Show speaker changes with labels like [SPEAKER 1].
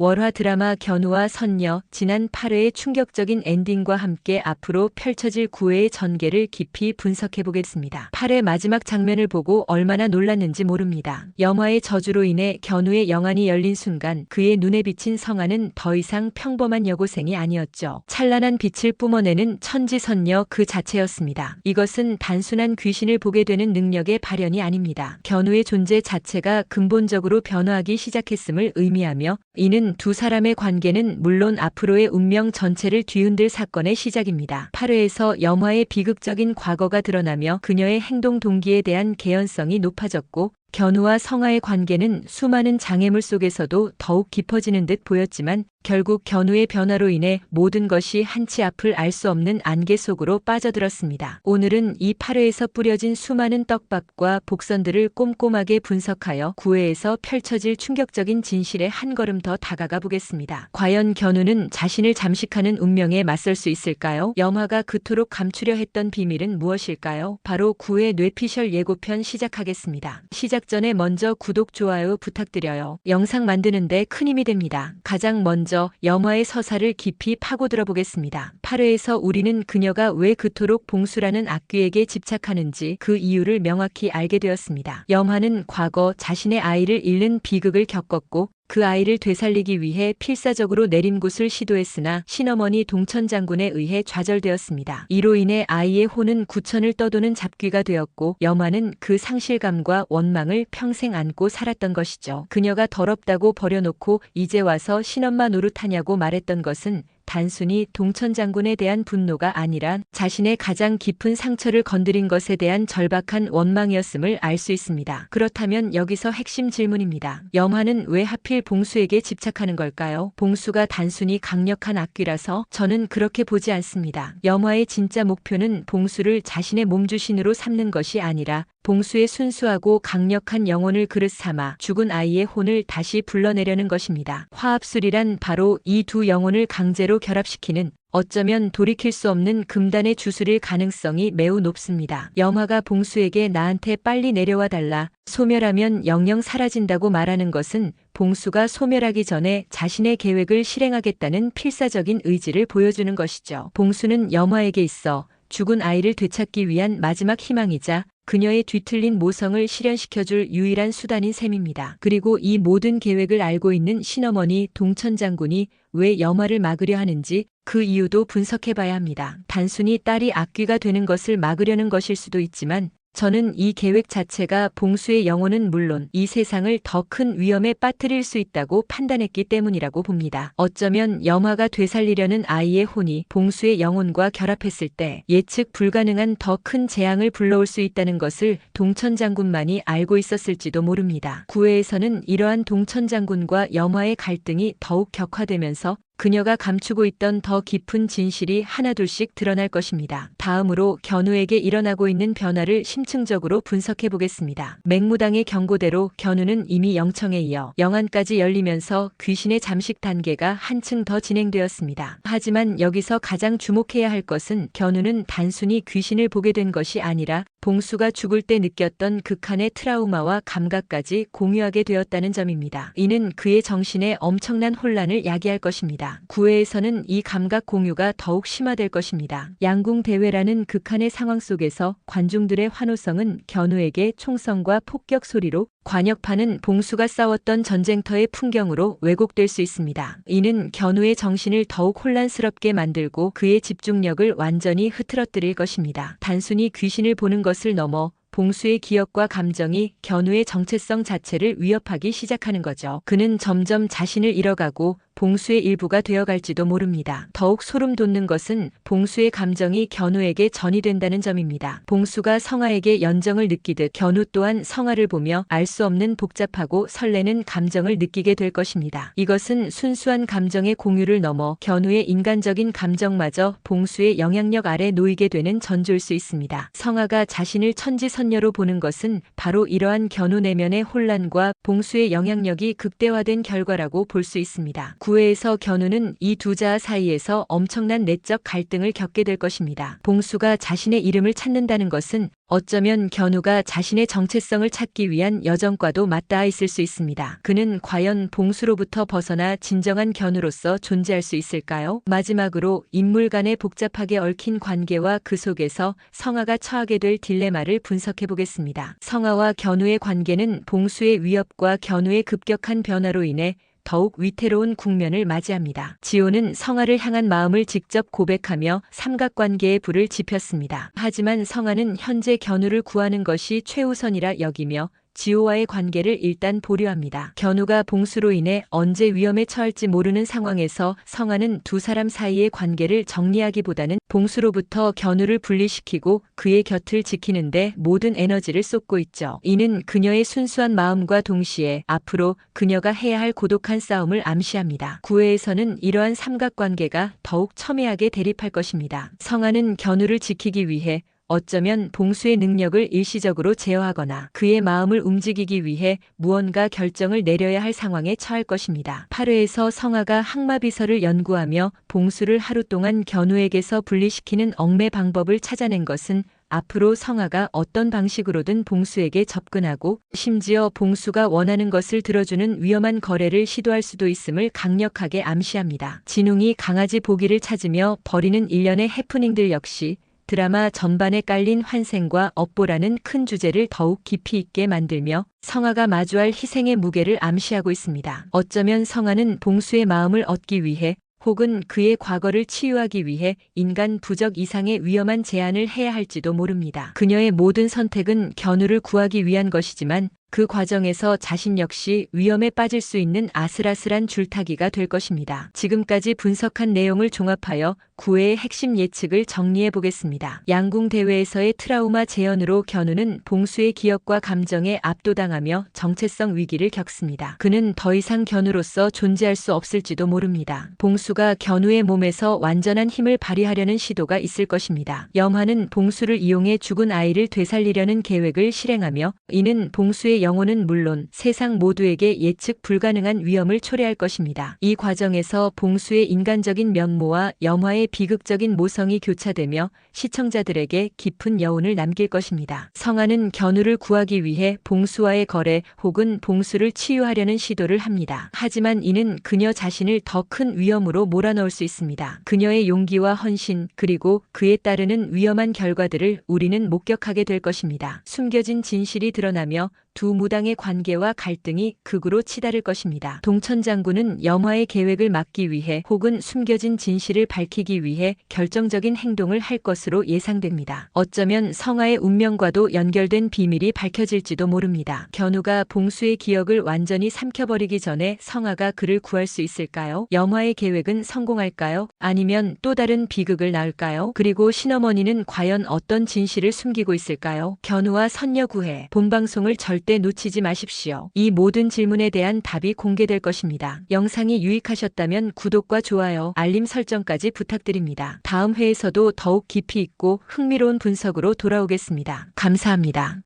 [SPEAKER 1] 월화 드라마 견우와 선녀 지난 8회의 충격적인 엔딩과 함께 앞으로 펼쳐질 9회의 전개를 깊이 분석해 보겠습니다. 8회 마지막 장면을 보고 얼마나 놀랐는지 모릅니다. 염화의 저주로 인해 견우의 영안이 열린 순간 그의 눈에 비친 성아는 더 이상 평범한 여고생이 아니었죠. 찬란한 빛을 뿜어내는 천지선녀 그 자체였습니다. 이것은 단순한 귀신을 보게 되는 능력의 발현이 아닙니다. 견우의 존재 자체가 근본적으로 변화하기 시작했음을 의미하며 이는 두 사람의 관계는 물론 앞으로의 운명 전체를 뒤흔들 사건의 시작입니다. 8회에서 염화의 비극적인 과거가 드러나며 그녀의 행동 동기에 대한 개연성이 높아졌고 견우와 성아의 관계는 수많은 장애물 속에서도 더욱 깊어지는 듯 보였지만 결국 견우의 변화로 인해 모든 것이 한치 앞을 알 수 없는 안개 속으로 빠져들었습니다. 오늘은 이 8회에서 뿌려진 수많은 떡밥과 복선들을 꼼꼼하게 분석하여 9회에서 펼쳐질 충격적인 진실에 한 걸음 더 다가가 보겠습니다. 과연 견우는 자신을 잠식하는 운명에 맞설 수 있을까요? 염화가 그토록 감추려 했던 비밀은 무엇일까요? 바로 9회 뇌피셜 예고편 시작하겠습니다. 시작 전에 먼저 구독, 좋아요 부탁드려요. 영상 만드는데 큰 힘이 됩니다. 가장 먼저 염화의 서사를 깊이 파고들어 보겠습니다. 8회에서 우리는 그녀가 왜 그토록 봉수라는 악귀에게 집착하는지 그 이유를 명확히 알게 되었습니다. 염화는 과거 자신의 아이를 잃는 비극을 겪었고 그 아이를 되살리기 위해 필사적으로 내림굿을 시도했으나 신어머니 동천장군에 의해 좌절되었습니다. 이로 인해 아이의 혼은 구천을 떠도는 잡귀가 되었고 염화는 그 상실감과 원망을 평생 안고 살았던 것이죠. 그녀가 더럽다고 버려놓고 이제 와서 신엄마 노릇하냐고 말했던 것은 단순히 동천장군에 대한 분노가 아니라 자신의 가장 깊은 상처를 건드린 것에 대한 절박한 원망이었음을 알 수 있습니다. 그렇다면 여기서 핵심 질문입니다. 염화는 왜 하필 봉수에게 집착하는 걸까요? 봉수가 단순히 강력한 악귀라서 저는 그렇게 보지 않습니다. 염화의 진짜 목표는 봉수를 자신의 몸주신으로 삼는 것이 아니라 봉수의 순수하고 강력한 영혼을 그릇 삼아 죽은 아이의 혼을 다시 불러내려는 것입니다. 화합술이란 바로 이 두 영혼을 강제로 결합시키는 어쩌면 돌이킬 수 없는 금단의 주술일 가능성이 매우 높습니다. 염화가 봉수에게 나한테 빨리 내려와 달라, 소멸하면 영영 사라진다고 말하는 것은 봉수가 소멸하기 전에 자신의 계획을 실행하겠다는 필사적인 의지를 보여주는 것이죠. 봉수는 염화에게 있어 죽은 아이를 되찾기 위한 마지막 희망이자 그녀의 뒤틀린 모성을 실현시켜줄 유일한 수단인 셈입니다. 그리고 이 모든 계획을 알고 있는 신어머니 동천장군이 왜 염화를 막으려 하는지 그 이유도 분석해봐야 합니다. 단순히 딸이 악귀가 되는 것을 막으려는 것일 수도 있지만 저는 이 계획 자체가 봉수의 영혼은 물론 이 세상을 더 큰 위험에 빠뜨릴 수 있다고 판단했기 때문이라고 봅니다. 어쩌면 염화가 되살리려는 아이의 혼이 봉수의 영혼과 결합했을 때 예측 불가능한 더 큰 재앙을 불러올 수 있다는 것을 동천장군만이 알고 있었을지도 모릅니다. 9회에서는 이러한 동천장군과 염화의 갈등이 더욱 격화되면서 그녀가 감추고 있던 더 깊은 진실이 하나둘씩 드러날 것입니다. 다음으로 견우에게 일어나고 있는 변화를 심층적으로 분석해 보겠습니다. 맹무당의 경고대로 견우는 이미 영청에 이어 영안까지 열리면서 귀신의 잠식 단계가 한층 더 진행되었습니다. 하지만 여기서 가장 주목해야 할 것은 견우는 단순히 귀신을 보게 된 것이 아니라 봉수가 죽을 때 느꼈던 극한의 트라우마와 감각까지 공유하게 되었다는 점입니다. 이는 그의 정신에 엄청난 혼란을 야기할 것입니다. 9회에서는 이 감각 공유가 더욱 심화될 것입니다. 양궁대회라는 극한의 상황 속에서 관중들의 환호성은 견우에게 총성과 폭격 소리로, 관역파는 봉수가 싸웠던 전쟁터의 풍경으로 왜곡될 수 있습니다. 이는 견우의 정신을 더욱 혼란스럽게 만들고 그의 집중력을 완전히 흐트러뜨릴 것입니다. 단순히 귀신을 보는 것을 넘어 봉수의 기억과 감정이 견우의 정체성 자체를 위협하기 시작하는 거죠. 그는 점점 자신을 잃어가고 봉수의 일부가 되어갈지도 모릅니다. 더욱 소름 돋는 것은 봉수의 감정이 견우에게 전이된다는 점입니다. 봉수가 성아에게 연정을 느끼듯 견우 또한 성아를 보며 알 수 없는 복잡하고 설레는 감정을 느끼게 될 것입니다. 이것은 순수한 감정의 공유를 넘어 견우의 인간적인 감정마저 봉수의 영향력 아래 놓이게 되는 전조일 수 있습니다. 성아가 자신을 천지선녀로 보는 것은 바로 이러한 견우 내면의 혼란과 봉수의 영향력이 극대화된 결과라고 볼 수 있습니다. 구회에서 견우는 이 두 자아 사이에서 엄청난 내적 갈등을 겪게 될 것입니다. 봉수가 자신의 이름을 찾는다는 것은 어쩌면 견우가 자신의 정체성을 찾기 위한 여정과도 맞닿아 있을 수 있습니다. 그는 과연 봉수로부터 벗어나 진정한 견우로서 존재할 수 있을까요? 마지막으로 인물 간의 복잡하게 얽힌 관계와 그 속에서 성아가 처하게 될 딜레마를 분석해 보겠습니다. 성아와 견우의 관계는 봉수의 위협과 견우의 급격한 변화로 인해 더욱 위태로운 국면을 맞이합니다. 지호는 성아를 향한 마음을 직접 고백하며 삼각관계의 불을 지폈습니다. 하지만 성아는 현재 견우를 구하는 것이 최우선이라 여기며 지호와의 관계를 일단 보류합니다. 견우가 봉수로 인해 언제 위험에 처할지 모르는 상황에서 성아는 두 사람 사이의 관계를 정리하기보다는 봉수로부터 견우를 분리시키고 그의 곁을 지키는데 모든 에너지를 쏟고 있죠. 이는 그녀의 순수한 마음과 동시에 앞으로 그녀가 해야 할 고독한 싸움을 암시합니다. 구회에서는 이러한 삼각관계가 더욱 첨예하게 대립할 것입니다. 성아는 견우를 지키기 위해 어쩌면 봉수의 능력을 일시적으로 제어하거나 그의 마음을 움직이기 위해 무언가 결정을 내려야 할 상황에 처할 것입니다. 8회에서 성아가 항마비서를 연구하며 봉수를 하루 동안 견우에게서 분리시키는 얽매 방법을 찾아낸 것은 앞으로 성아가 어떤 방식으로든 봉수에게 접근하고 심지어 봉수가 원하는 것을 들어주는 위험한 거래를 시도할 수도 있음을 강력하게 암시합니다. 진웅이 강아지 보기를 찾으며 벌이는 일련의 해프닝들 역시 드라마 전반에 깔린 환생과 업보라는 큰 주제를 더욱 깊이 있게 만들며 성아가 마주할 희생의 무게를 암시하고 있습니다. 어쩌면 성아는 봉수의 마음을 얻기 위해 혹은 그의 과거를 치유하기 위해 인간 부적 이상의 위험한 제안을 해야 할지도 모릅니다. 그녀의 모든 선택은 견우를 구하기 위한 것이지만 그 과정에서 자신 역시 위험에 빠질 수 있는 아슬아슬한 줄타기가 될 것입니다. 지금까지 분석한 내용을 종합하여 9회의 핵심 예측을 정리해 보겠습니다. 양궁 대회에서의 트라우마 재현으로 견우는 봉수의 기억과 감정에 압도당하며 정체성 위기를 겪습니다. 그는 더 이상 견우로서 존재할 수 없을지도 모릅니다. 봉수가 견우의 몸에서 완전한 힘을 발휘하려는 시도가 있을 것입니다. 염화는 봉수를 이용해 죽은 아이를 되살리려는 계획을 실행하며 이는 봉수의 영혼은 물론 세상 모두에게 예측 불가능한 위험을 초래할 것입니다. 이 과정에서 봉수의 인간적인 면모와 염화의 비극적인 모성이 교차되며 시청자들에게 깊은 여운을 남길 것입니다. 성아는 견우를 구하기 위해 봉수와의 거래 혹은 봉수를 치유하려는 시도를 합니다. 하지만 이는 그녀 자신을 더 큰 위험으로 몰아넣을 수 있습니다. 그녀의 용기와 헌신 그리고 그에 따르는 위험한 결과들을 우리는 목격하게 될 것입니다. 숨겨진 진실이 드러나며 두 무당의 관계와 갈등이 극으로 치달을 것입니다. 동천 장군은 염화의 계획을 막기 위해 혹은 숨겨진 진실을 밝히기 위해 결정적인 행동을 할 것으로 예상됩니다. 어쩌면 성아의 운명과도 연결된 비밀이 밝혀질지도 모릅니다. 견우가 봉수의 기억을 완전히 삼켜버리기 전에 성아가 그를 구할 수 있을까요? 염화의 계획은 성공할까요? 아니면 또 다른 비극을 낳을까요? 그리고 신어머니는 과연 어떤 진실을 숨기고 있을까요? 견우와 선녀 구회 본방송을 절대 놓치지 마십시오. 이 모든 질문에 대한 답이 공개될 것입니다. 영상이 유익하셨다면 구독과 좋아요, 알림 설정까지 부탁드립니다. 다음 회에서도 더욱 깊이 있고 흥미로운 분석으로 돌아오겠습니다. 감사합니다.